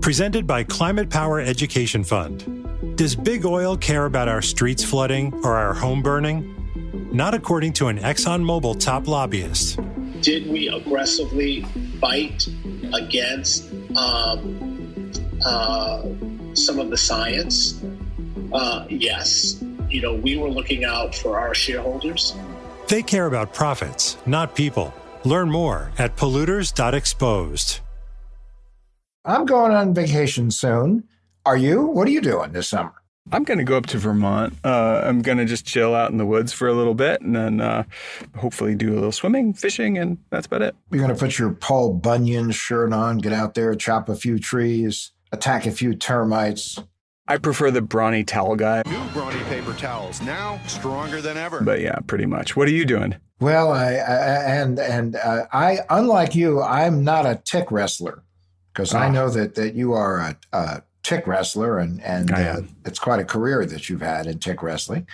Presented by Climate Power Education Fund. Does big oil care about our streets flooding or our home burning? Not according to an ExxonMobil top lobbyist. Did we aggressively fight against some of the science? Yes. We were looking out for our shareholders. They care about profits, not people. Learn more at polluters.exposed. I'm going on vacation soon. Are you? What are you doing this summer? I'm going to go up to Vermont. I'm going to just chill out in the woods for a little bit and then hopefully do a little swimming, fishing, and that's about it. You're going to put your Paul Bunyan shirt on, get out there, chop a few trees, attack a few termites. I prefer the brawny towel guy. New brawny paper towels, now stronger than ever. But yeah, pretty much. What are you doing? Well, I unlike you, I'm not a tick wrestler because I know that you are a tick wrestler, and it's quite a career that you've had in tick wrestling.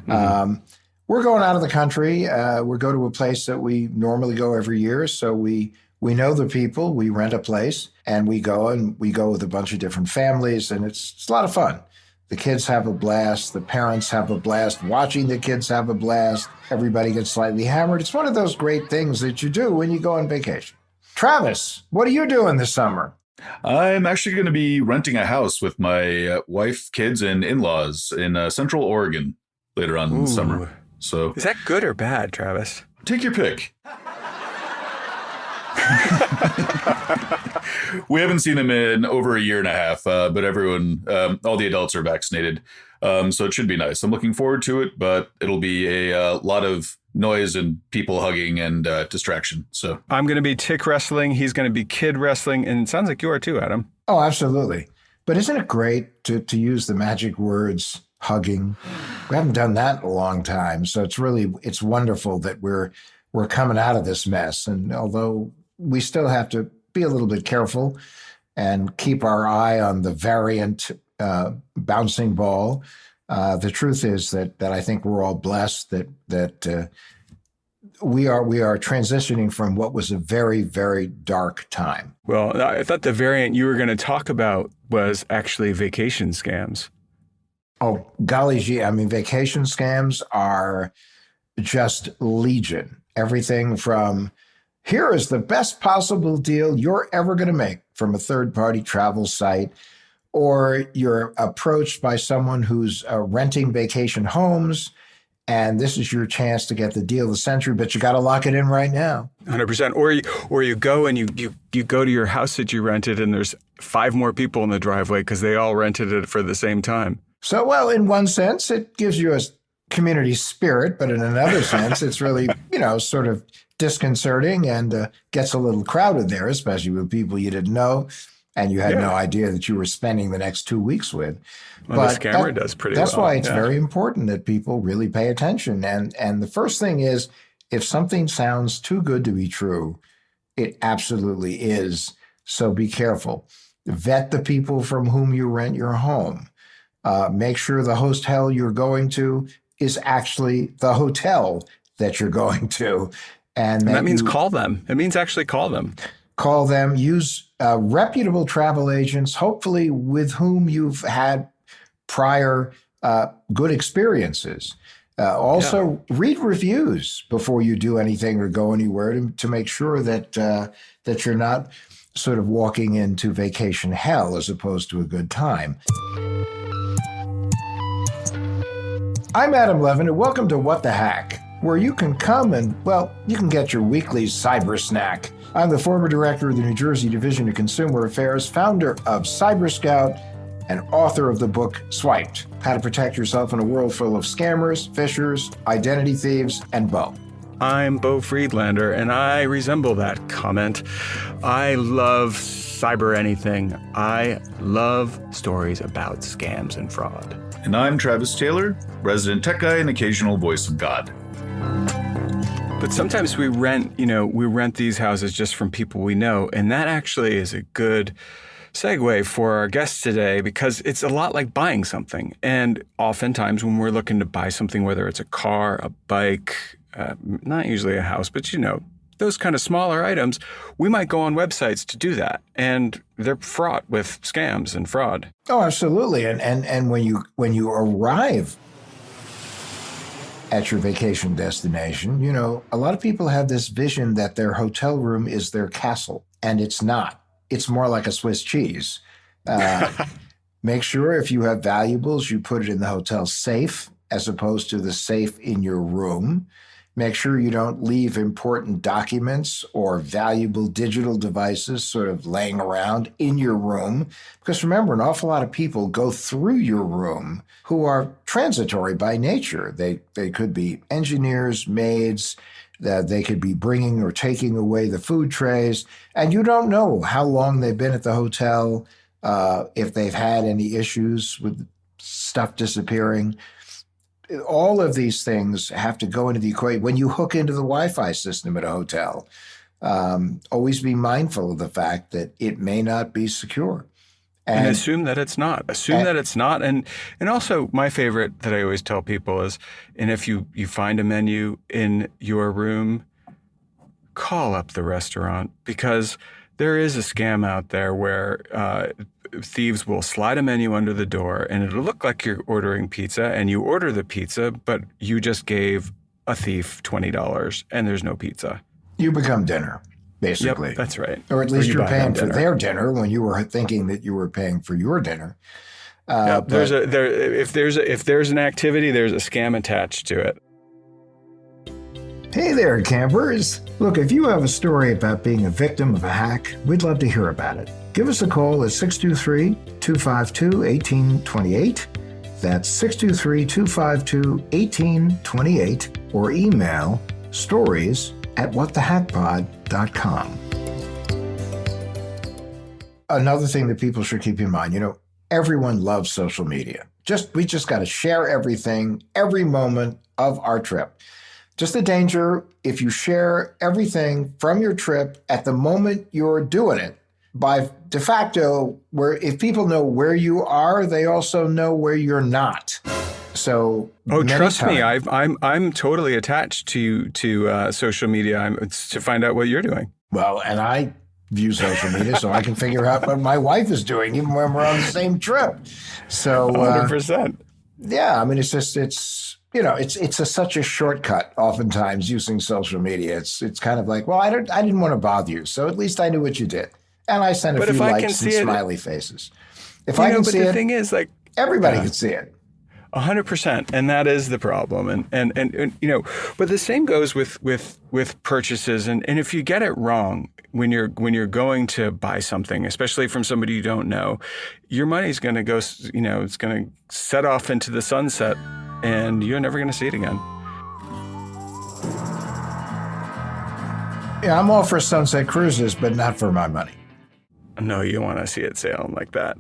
Mm-hmm. We're going out of the country. We go to a place that we normally go every year, so we know the people. We rent a place, and we go with a bunch of different families, and it's a lot of fun. The kids have a blast. The parents have a blast. Watching the kids have a blast. Everybody gets slightly hammered. It's one of those great things that you do when you go on vacation. Travis, what are you doing this summer? I'm actually going to be renting a house with my wife, kids, and in-laws in Central Oregon later on in the summer. So, is that good or bad, Travis? Take your pick. We haven't seen them in over a year and a half, but everyone, all the adults are vaccinated. So it should be nice. I'm looking forward to it, but it'll be a lot of noise and people hugging and distraction. So I'm going to be tick wrestling. He's going to be kid wrestling. And it sounds like you are too, Adam. Oh, absolutely. But isn't it great to use the magic words hugging? We haven't done that in a long time. So it's wonderful that we're coming out of this mess. And although we still have to be a little bit careful and keep our eye on the variant bouncing ball, the truth is that I think we're all blessed that we are transitioning from what was a very, very dark time. Well, I thought the variant you were going to talk about was actually vacation scams. Oh, golly gee. I mean, vacation scams are just legion. Everything from, here is the best possible deal you're ever going to make from a third-party travel site, or you're approached by someone who's renting vacation homes, and this is your chance to get the deal of the century, but you got to lock it in right now. 100%. Or you go and you go to your house that you rented, and there's 5 more people in the driveway because they all rented it for the same time. So, well, in one sense, it gives you a community spirit, but in another sense, it's really, sort of disconcerting and gets a little crowded there, especially with people you didn't know and you had no idea that you were spending the next 2 weeks with. Well, but the scammer does pretty well. That's why it's very important that people really pay attention. And the first thing is, if something sounds too good to be true, it absolutely is. So be careful. Vet the people from whom you rent your home. Make sure the hotel you're going to is actually the hotel that you're going to. And that means call them. It means actually call them. Call them. Use reputable travel agents, hopefully with whom you've had prior good experiences. Also, read reviews before you do anything or go anywhere to make sure that that you're not sort of walking into vacation hell as opposed to a good time. I'm Adam Levin, and welcome to What the Hack, where you can come and, well, you can get your weekly cyber snack. I'm the former director of the New Jersey Division of Consumer Affairs, founder of Cyber Scout, and author of the book Swiped, How to Protect Yourself in a World Full of Scammers, Phishers, Identity Thieves, and Beau. I'm Beau Friedlander, and I resemble that comment. I love cyber anything. I love stories about scams and fraud. And I'm Travis Taylor, resident tech guy and occasional voice of God. But sometimes we rent these houses just from people we know, and that actually is a good segue for our guest today because it's a lot like buying something. And oftentimes when we're looking to buy something, whether it's a car, a bike, not usually a house, but those kind of smaller items, we might go on websites to do that. And they're fraught with scams and fraud. Oh, absolutely. And when you arrive at your vacation destination, you know, a lot of people have this vision that their hotel room is their castle, and it's not. It's more like a Swiss cheese. Make sure if you have valuables, you put it in the hotel safe as opposed to the safe in your room. Make sure you don't leave important documents or valuable digital devices sort of laying around in your room. Because remember, an awful lot of people go through your room who are transitory by nature. They could be engineers, maids, they could be bringing or taking away the food trays, and you don't know how long they've been at the hotel, if they've had any issues with stuff disappearing. All of these things have to go into the equation. When you hook into the Wi-Fi system at a hotel, always be mindful of the fact that it may not be secure. And assume that it's not. Assume that it's not. And also, my favorite that I always tell people is, and if you find a menu in your room, call up the restaurant, because there is a scam out there where thieves will slide a menu under the door and it'll look like you're ordering pizza, and you order the pizza, but you just gave a thief $20 and there's no pizza. You become dinner, basically. Yep, that's right. Or at least you're paying for their dinner when you were thinking that you were paying for your dinner. Yep, if there's an activity, there's a scam attached to it. Hey there, campers. Look, if you have a story about being a victim of a hack, we'd love to hear about it. Give us a call at 623-252-1828. That's 623-252-1828, or email stories@whatthehackpod.com. Another thing that people should keep in mind, you know, everyone loves social media. We just got to share everything, every moment of our trip. Just the danger, if you share everything from your trip at the moment you're doing it, by de facto, if people know where you are, they also know where you're not. So, trust me, I'm totally attached to social media. It's to find out what you're doing. Well, and I view social media so I can figure out what my wife is doing, even when we're on the same trip. So, 100%. Yeah, I mean, it's such a shortcut. Oftentimes, using social media, it's kind of like, well, I didn't want to bother you, so at least I knew what you did, and I sent a few likes and smiley faces. If I can see it, but the thing is, like, everybody can see it. 100%, and that is the problem, and you know, but the same goes with purchases, and if you get it wrong when you're going to buy something, especially from somebody you don't know, your money's going to go, you know, it's going to set off into the sunset, and you're never going to see it again. Yeah, I'm all for sunset cruises, but not for my money. No, you want to see it sailing like that.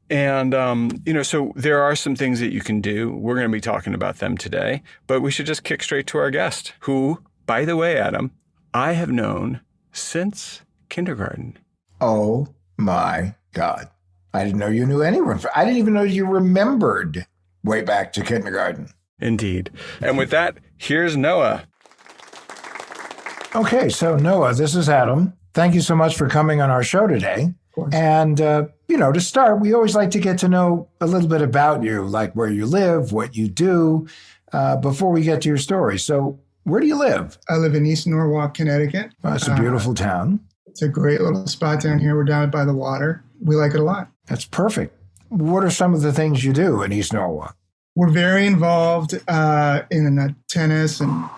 You know, so there are some things that you can do. We're going to be talking about them today, but we should just kick straight to our guest, who, by the way, Adam, I have known since kindergarten. Oh my God. I didn't know you knew anyone. I didn't even know you remembered way back to kindergarten. Indeed. And with that, here's Noah. Okay, so Noah, this is Adam. Thank you so much for coming on our show today. And, you know, to start, we always like to get to know a little bit about you, like where you live, what you do, before we get to your story. So where do you live? I live in East Norwalk, Connecticut. Oh, it's a beautiful town. It's a great little spot down here. We're down by the water. We like it a lot. That's perfect. What are some of the things you do in East Norwalk? We're very involved in tennis and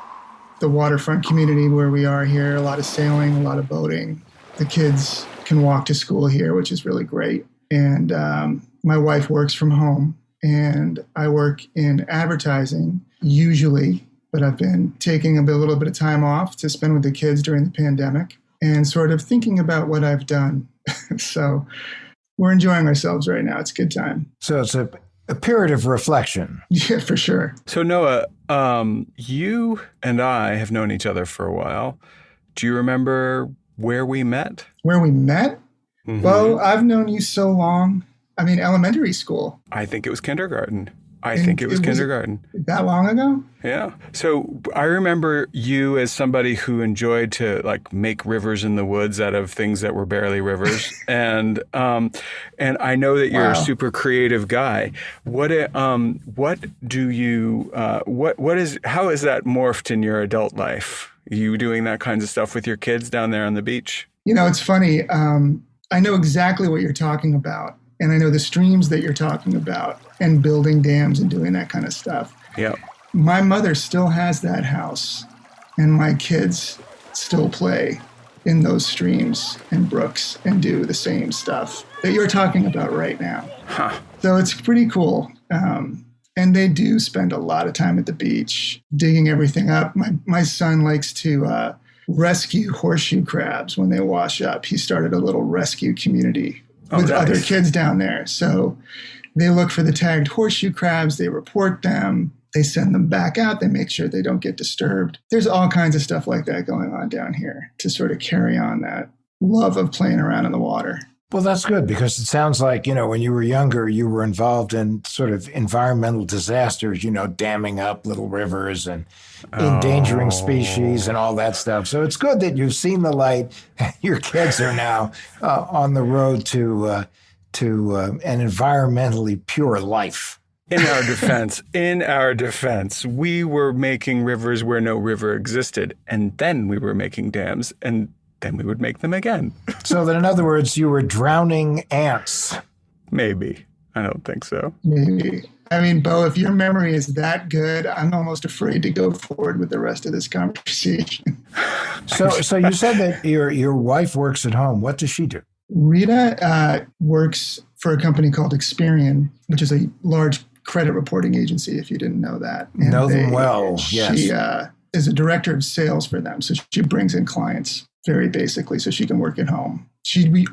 the waterfront community where we are here. A lot of sailing, a lot of boating. The kids can walk to school here, which is really great. And my wife works from home, and I work in advertising usually, but I've been taking a little bit of time off to spend with the kids during the pandemic and sort of thinking about what I've done. So we're enjoying ourselves right now. It's a good time. So it's a period of reflection. Yeah, for sure. So Noah, you and I have known each other for a while. Do you remember where we met? Where we met? Mm-hmm. Well, I've known you so long. I mean, elementary school. I think it was kindergarten. I think it was kindergarten. That long ago? Yeah. So I remember you as somebody who enjoyed to like make rivers in the woods out of things that were barely rivers, and I know that you're a super creative guy. How is that morphed in your adult life? You doing that kinds of stuff with your kids down there on the beach? It's funny. I know exactly what you're talking about. And I know the streams that you're talking about and building dams and doing that kind of stuff. Yeah. My mother still has that house, and my kids still play in those streams and brooks and do the same stuff that you're talking about right now. Huh. So it's pretty cool. And they do spend a lot of time at the beach digging everything up. My son likes to rescue horseshoe crabs when they wash up. He started a little rescue community with other kids down there. So they look for the tagged horseshoe crabs, they report them, they send them back out, they make sure they don't get disturbed. There's all kinds of stuff like that going on down here to sort of carry on that love of playing around in the water. Well, that's good, because it sounds like, when you were younger, you were involved in sort of environmental disasters, damming up little rivers and endangering species and all that stuff. So it's good that you've seen the light. Your kids are now on the road to an environmentally pure life. In our defense, we were making rivers where no river existed, and then we were making dams, and then we would make them again. So that, in other words, you were drowning ants. Maybe. I don't think so. Maybe. I mean, Beau, if your memory is that good, I'm almost afraid to go forward with the rest of this conversation. So you said that your wife works at home. What does she do? Rita works for a company called Experian, which is a large credit reporting agency, if you didn't know that. And know them well, yes. She is a director of sales for them. So she brings in clients very basically so she can work at home.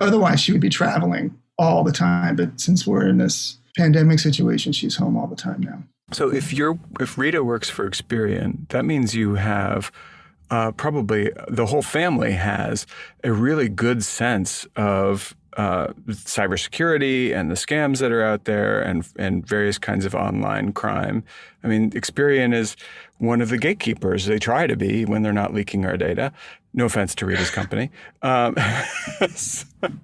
Otherwise she would be traveling all the time. But since we're in this pandemic situation, she's home all the time now. So if Rita works for Experian, that means you have probably the whole family has a really good sense of cybersecurity and the scams that are out there and various kinds of online crime. I mean, Experian is one of the gatekeepers. They try to be when they're not leaking our data. No offense to Rita's company. No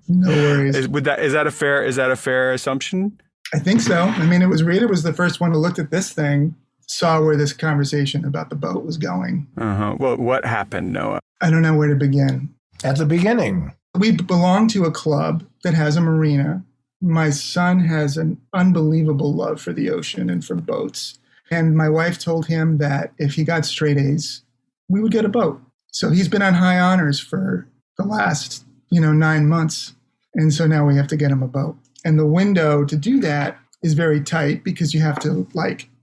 worries. Is that a fair assumption? I think so. I mean, Rita was the first one who looked at this thing, saw where this conversation about the boat was going. Well, what happened, Noah? I don't know where to begin. At the beginning. We belong to a club that has a marina. My son has an unbelievable love for the ocean and for boats. And my wife told him that if he got straight A's, we would get a boat. So he's been on high honors for the last, 9 months. And so now we have to get him a boat. And the window to do that is very tight because you have to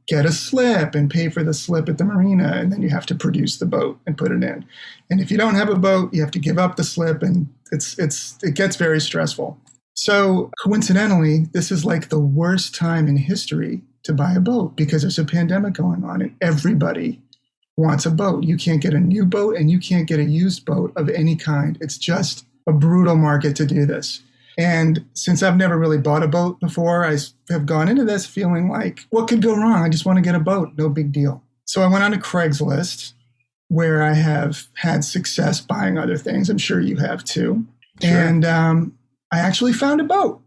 get a slip and pay for the slip at the marina. And then you have to produce the boat and put it in. And if you don't have a boat, you have to give up the slip, and it gets very stressful. So coincidentally, this is like the worst time in history to buy a boat because there's a pandemic going on and everybody wants a boat. You can't get a new boat and you can't get a used boat of any kind. It's just a brutal market to do this. And since I've never really bought a boat before, I have gone into this feeling like, what could go wrong? I just want to get a boat. No big deal. So I went on to Craigslist, where I have had success buying other things. I'm sure you have too. Sure. And I actually found a boat.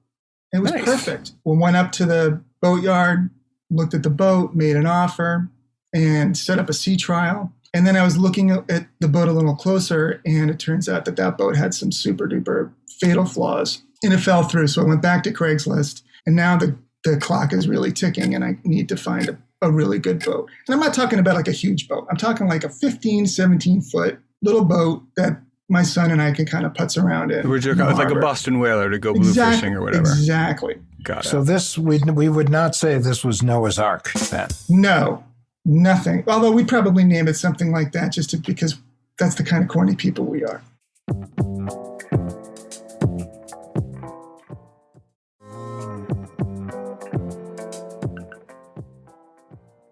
It was perfect. We went up to the boatyard, looked at the boat, made an offer, and set up a sea trial. And then I was looking at the boat a little closer, and it turns out that boat had some super duper fatal flaws, and it fell through. So I went back to Craigslist, and now the clock is really ticking, and I need to find a really good boat. And I'm not talking about like a huge boat. I'm talking like a 15, 17-foot little boat that my son and I can kind of putz around in. It's like a Boston whaler to go blue fishing or whatever. Exactly. Got it. So this, we would not say this was Noah's Ark then? No, nothing. Although we'd probably name it something like that because that's the kind of corny people we are.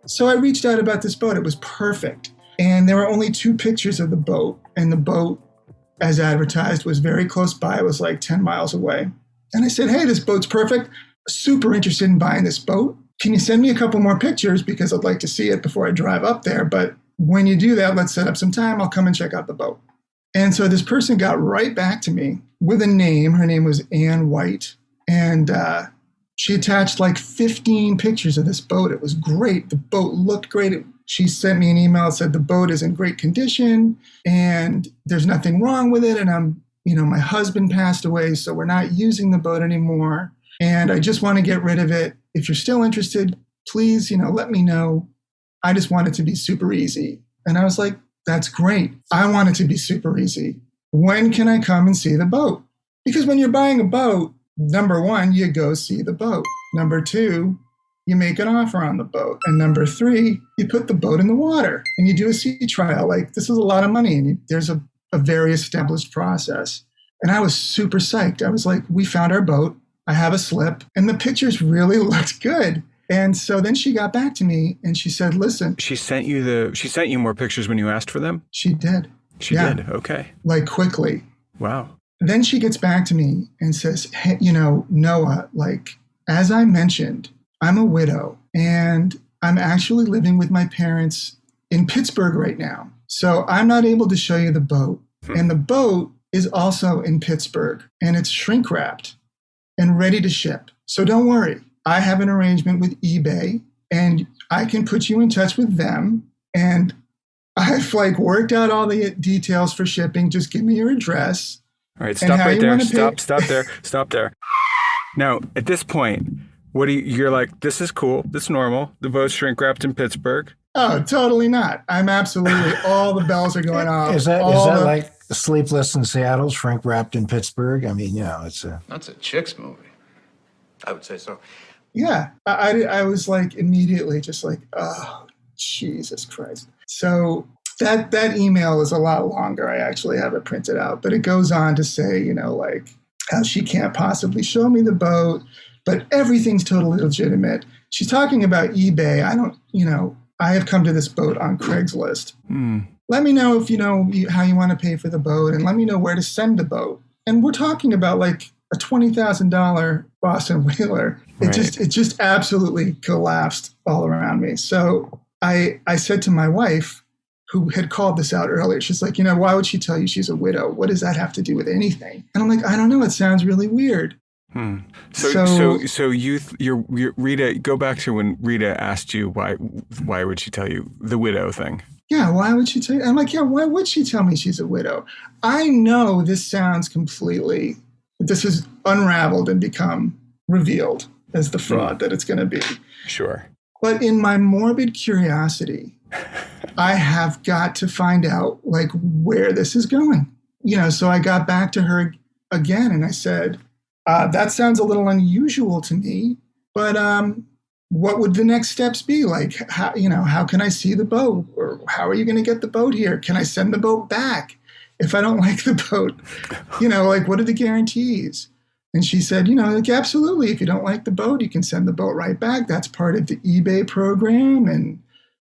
So I reached out about this boat. It was perfect. And there were only 2 pictures of the boat. And the boat, as advertised, was very close by. It was like 10 miles away. And I said, hey, this boat's perfect. Super interested in buying this boat. can you send me a couple more pictures because I'd like to see it before I drive up there. But when you do that, let's set up some time. I'll come and check out the boat. And so this person got right back to me with a name. Her name was Ann White. And she attached like 15 pictures of this boat. It was great. The boat looked great. She sent me an email that said the boat is in great condition and there's nothing wrong with it. And my husband passed away, so we're not using the boat anymore. And I just want to get rid of it. If you're still interested, please, let me know. I just want it to be super easy. And I was like, that's great. I want it to be super easy. When can I come and see the boat? Because when you're buying a boat, number one, you go see the boat. Number two, you make an offer on the boat. And number three, you put the boat in the water and you do a sea trial. Like, this is a lot of money and there's a very established process. And I was super psyched. I was like, we found our boat. I have a slip and the pictures really looked good. And so then she got back to me and she said, listen. She sent you more pictures when you asked for them? She did. She did. Okay. Like quickly. Wow. Then she gets back to me and says, hey, Noah, like, as I mentioned, I'm a widow and I'm actually living with my parents in Pittsburgh right now. So I'm not able to show you the boat. And the boat is also in Pittsburgh and it's shrink wrapped and ready to ship. So don't worry. I have an arrangement with eBay and I can put you in touch with them. And I've worked out all the details for shipping. Just give me your address. All right, stop right there. Stop there. Now, at this point, you're like, this is cool. This is normal. The boat's shrink wrapped in Pittsburgh. Oh, totally not. I'm absolutely, all the bells are going off. Is that like Sleepless in Seattle, shrink wrapped in Pittsburgh? I mean, that's a chick's movie. I would say so. Yeah. I was like immediately just like, oh, Jesus Christ. So that email is a lot longer. I actually have it printed out, but it goes on to say, how she can't possibly show me the boat, but everything's totally legitimate. She's talking about eBay. I have come to this boat on Craigslist. Let me know if how you want to pay for the boat and let me know where to send the boat. And we're talking about like a $20,000 Boston whaler. Right. It just absolutely collapsed all around me. So I said to my wife, who had called this out earlier, she's like, why would she tell you she's a widow? What does that have to do with anything? And I'm like, I don't know. It sounds really weird. So you're Rita, go back to when Rita asked you why would she tell you the widow thing? Yeah, why would she tell you? I'm like, yeah, why would she tell me she's a widow? I know this is unraveled and become revealed as the fraud that it's going to be. Sure. But in my morbid curiosity, I have got to find out where this is going. So I got back to her again and I said, that sounds a little unusual to me, but what would the next steps be? How can I see the boat? Or how are you going to get the boat here? Can I send the boat back if I don't like the boat? What are the guarantees? And she said, absolutely. If you don't like the boat, you can send the boat right back. That's part of the eBay program. And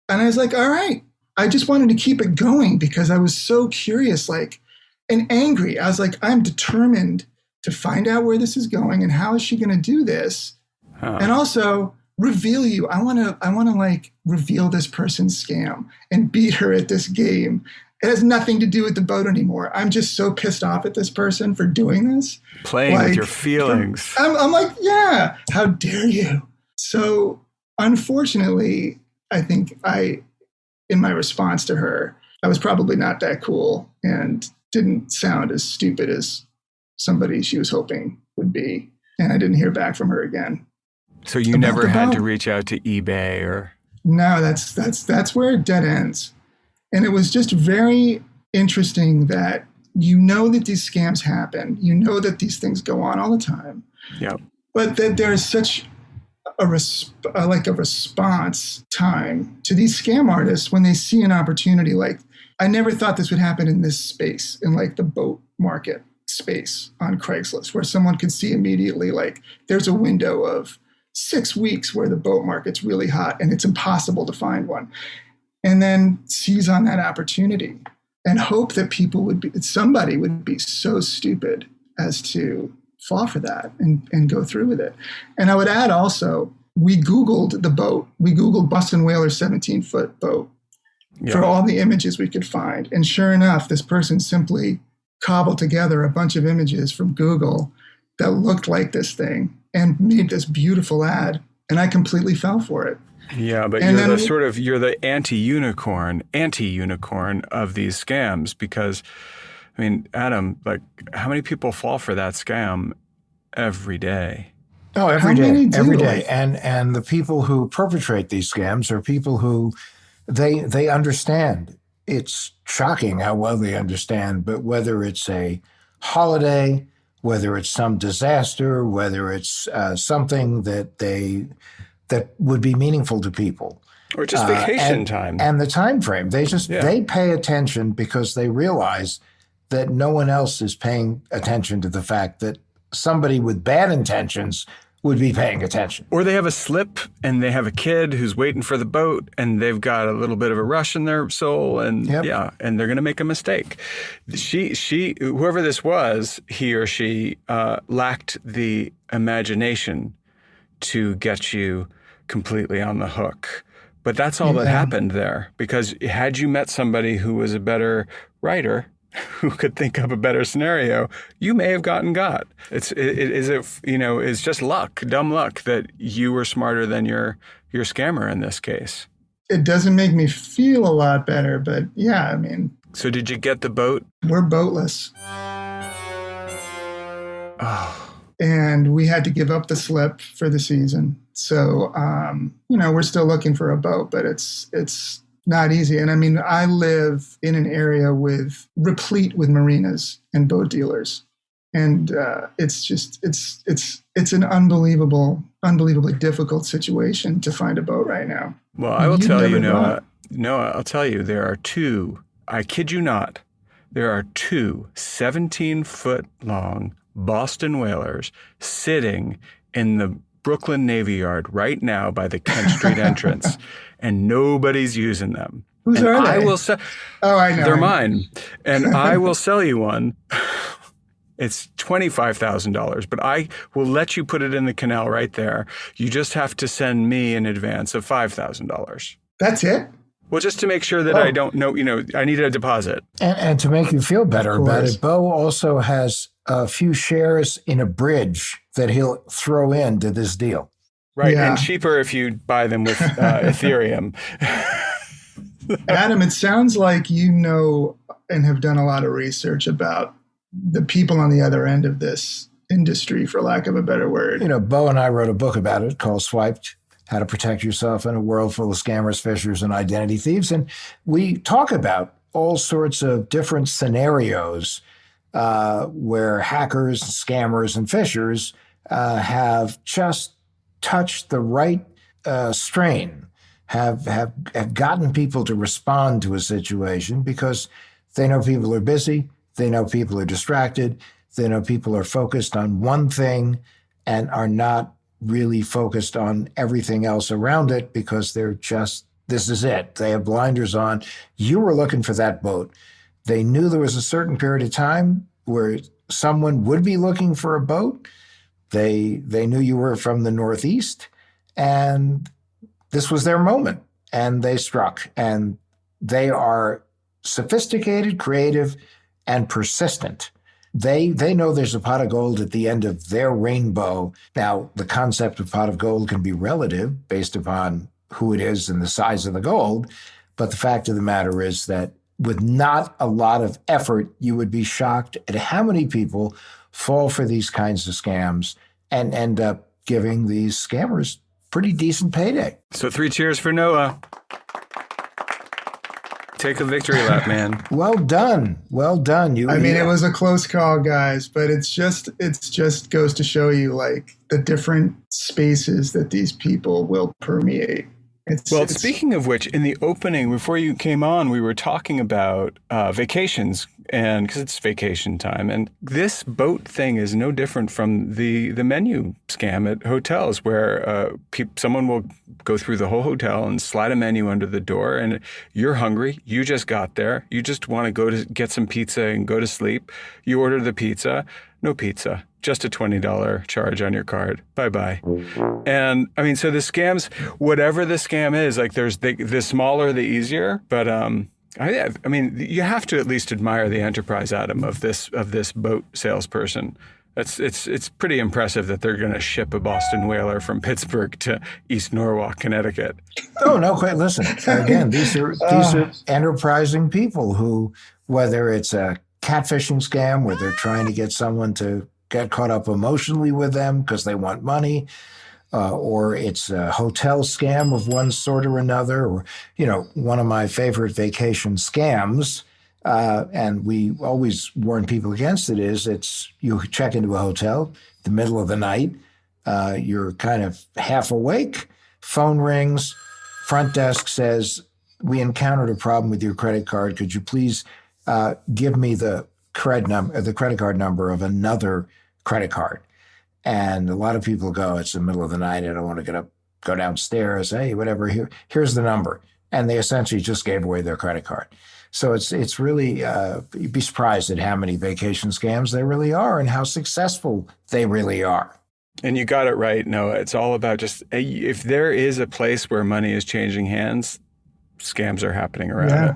I was like, all right. I just wanted to keep it going because I was so curious, and angry. I was like, I'm determined to find out where this is going and how is she going to do this? And also reveal you. I want to reveal this person's scam and beat her at this game. It has nothing to do with the boat anymore. I'm just so pissed off at this person for doing this. Playing with your feelings. I'm like, yeah, how dare you? So unfortunately, I think in my response to her, I was probably not that cool and didn't sound as stupid as somebody she was hoping would be. And I didn't hear back from her again. So you never had to reach out to eBay or? No, that's where it dead ends. And it was just very interesting that that these scams happen. That these things go on all the time. Yeah. But that there is such a response time to these scam artists when they see an opportunity. I never thought this would happen in this space, in the boat market space on Craigslist, where someone could see immediately, there's a window of 6 weeks where the boat market's really hot and it's impossible to find one. And then seize on that opportunity and hope that somebody would be so stupid as to fall for that and go through with it. And I would add also, we Googled the boat. We Googled Boston Whaler 17-foot boat for all the images we could find. And sure enough, this person simply cobbled together a bunch of images from Google that looked like this thing and made this beautiful ad. And I completely fell for it. Yeah, but you're the anti-unicorn of these scams because, I mean, Adam, like, how many people fall for that scam every day? Oh, every day. And the people who perpetrate these scams are people who they understand. It's shocking how well they understand, but whether it's a holiday, whether it's some disaster, whether it's something that would be meaningful to people. Or just vacation time. And the time frame. They pay attention because they realize that no one else is paying attention to the fact that somebody with bad intentions would be paying attention. Or they have a slip and they have a kid who's waiting for the boat and they've got a little bit of a rush in their soul and and they're going to make a mistake. She, whoever this was, he or she lacked the imagination to get you completely on the hook. But that's all that happened there, because had you met somebody who was a better writer, who could think up a better scenario, you may have got. It's just luck, dumb luck, that you were smarter than your scammer in this case. It doesn't make me feel a lot better, but yeah, I mean. So did you get the boat? We're boatless. Oh. And we had to give up the slip for the season. So, we're still looking for a boat, but it's not easy. And I mean, I live in an area replete with marinas and boat dealers. And it's an unbelievably difficult situation to find a boat right now. Well, I will tell you, Noah, I'll tell you, there are two, I kid you not, there are two 17-foot long Boston Whalers sitting in the Brooklyn Navy Yard right now by the Kent Street entrance, and nobody's using them. Whose are they? I know. They're mine. And I will sell you one. It's $25,000, but I will let you put it in the canal right there. You just have to send me an advance of $5,000. That's it? Well, just to make sure that I don't know, I need a deposit. And to make you feel better about it, Beau also has a few shares in a bridge that he'll throw into this deal. Right, and cheaper if you buy them with Ethereum. Adam, it sounds like you know and have done a lot of research about the people on the other end of this industry, for lack of a better word. Beau and I wrote a book about it called Swiped: How to Protect Yourself in a World Full of Scammers, Fishers, and Identity Thieves. And we talk about all sorts of different scenarios where hackers, scammers, and fishers have just touched the right strain, have gotten people to respond to a situation because they know people are busy, they know people are distracted, they know people are focused on one thing and are not really focused on everything else around it because they're just, this is it. They have blinders on. You were looking for that boat. They knew there was a certain period of time where someone would be looking for a boat. They knew you were from the Northeast, and this was their moment, and they struck. And they are sophisticated, creative, and persistent. They know there's a pot of gold at the end of their rainbow. Now, the concept of pot of gold can be relative based upon who it is and the size of the gold. But the fact of the matter is that with not a lot of effort, you would be shocked at how many people fall for these kinds of scams and end up giving these scammers pretty decent payday. So 3 cheers for Noah. Take a victory lap, man. Well done. Well done. It was a close call, guys, but it's just goes to show you like the different spaces that these people will permeate. Speaking of which, in the opening, before you came on, we were talking about vacations, and because it's vacation time. And this boat thing is no different from the menu scam at hotels, where someone will go through the whole hotel and slide a menu under the door, and you're hungry. You just got there. You just want to go to get some pizza and go to sleep. You order the pizza. No pizza. just a $20 charge on your card. Bye-bye. And I mean, so the scams, whatever the scam is, like the smaller, the easier. But I mean, you have to at least admire the enterprise, Adam, of this boat salesperson. It's pretty impressive that they're going to ship a Boston whaler from Pittsburgh to East Norwalk, Connecticut. Oh, no, quite. Listen, again, these are enterprising people who, whether it's a catfishing scam where they're trying to get someone to get caught up emotionally with them because they want money, or it's a hotel scam of one sort or another, or, one of my favorite vacation scams, and we always warn people against it, is you check into a hotel, the middle of the night, you're kind of half awake, phone rings, front desk says, "We encountered a problem with your credit card. Could you please give me the credit card number of another credit card?" And a lot of people go, "It's the middle of the night. I don't want to get up, go downstairs. Hey, whatever. Here's the number." And they essentially just gave away their credit card. So it's really, you'd be surprised at how many vacation scams there really are and how successful they really are. And you got it right, Noah. It's all about just, if there is a place where money is changing hands, scams are happening around it.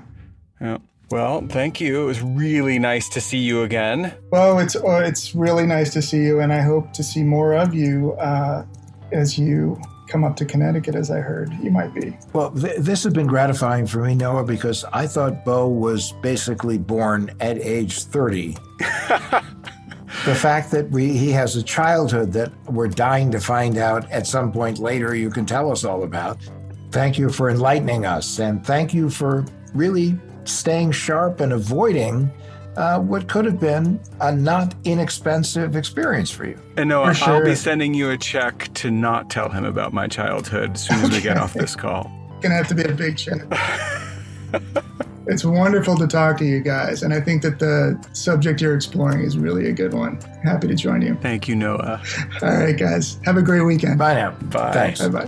Yeah. Well, thank you. It was really nice to see you again. Well, it's really nice to see you, and I hope to see more of you as you come up to Connecticut, as I heard you might be. Well, this has been gratifying for me, Noah, because I thought Beau was basically born at age 30. The fact that he has a childhood that we're dying to find out at some point later you can tell us all about. Thank you for enlightening us, and thank you for really staying sharp and avoiding what could have been a not inexpensive experience for you. And Noah, sure. I'll be sending you a check to not tell him about my childhood as soon as we get off this call. Gonna have to be a big check. It's wonderful to talk to you guys, and I think that the subject you're exploring is really a good one. Happy to join you. Thank you, Noah. All right, guys. Have a great weekend. Bye now. Bye. Thanks. Bye-bye.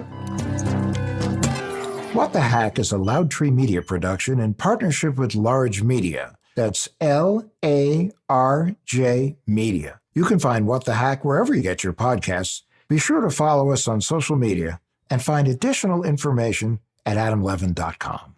What the Hack is a Loudtree Media production in partnership with Larj Media. That's LARJ Media. You can find What the Hack wherever you get your podcasts. Be sure to follow us on social media and find additional information at adamlevin.com.